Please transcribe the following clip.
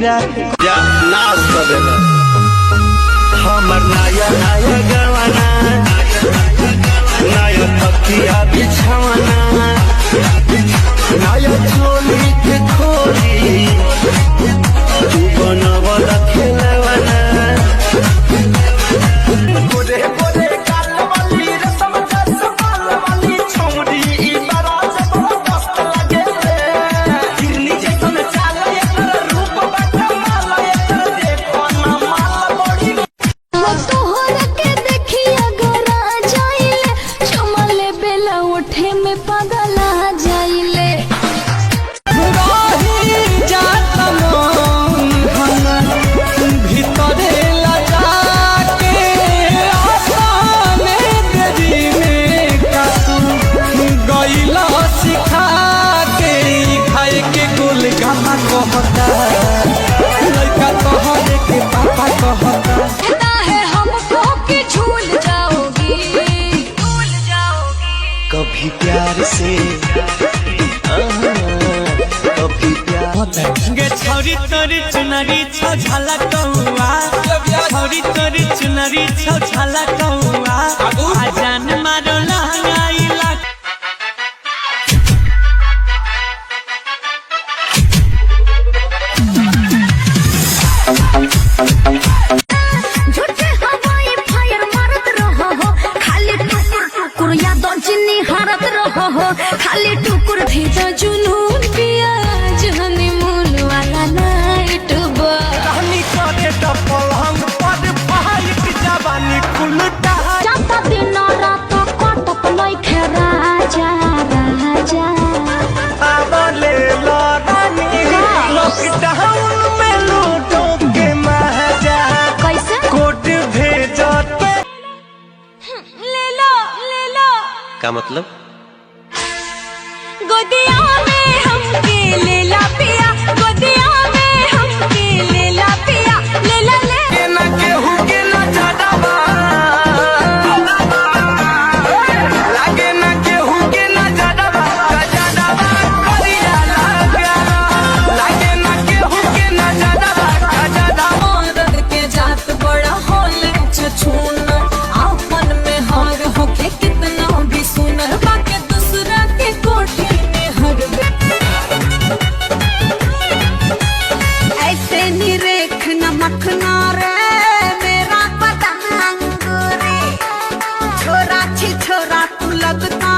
गिरा जा नाच करेला हमर नया नया गवाना नया तकिया बिछावना नया चोली के खोली तू बनवल खेलवाना गोरे गोरे काल वाली रसम जस बाल वाली छोड़ी ई बरात जबरदस्त लगे हिरनी जैसन चाल एकर रूप बाटा माल एकर देखो ना माल बड़ी तोहर के देखिया गोरा जाइले चमले बेला उठे में पगला जाइले कभी प्यार से कभी प्यार गे छौरी तोरी चुनरी छौ झलक कौआ छौरी तोरी चुनरी छौ झलक कौआ आ जान मारो लहंगाई लग झूठे हवाई फायर मारत रहो हो खाली टुकुर टुकुर याद जिन्नी हारत रहो हो खाली टुकुर भेजा जुनून पियाज हनीमून वाला नाइट बा कहानी करे त पलंग पर पहाड़ जवानी कुलटा जाता दिन रात कटत लइखे राजा राजा आवले लड़ानी लॉकडाउन में लूटो के मजा कैसे कोड भेजते ले लो का मतलब गोदिया में हमके ले ला पिया गोदिया में हमके ले ला पिया ले ला ले के ना केहू के ना जादावा लागे ना केहू के ना जादावा करिया लगा लागे ना केहू के ना जादावा मदद के जात बड़ा होले छछूना आपन में हार होके कितना भी सुनर बाके दूसरा के कोठी में हर ऐसे निरेख न मखना रे मेरा पतंग रे छोरा छी छोरा तू लगता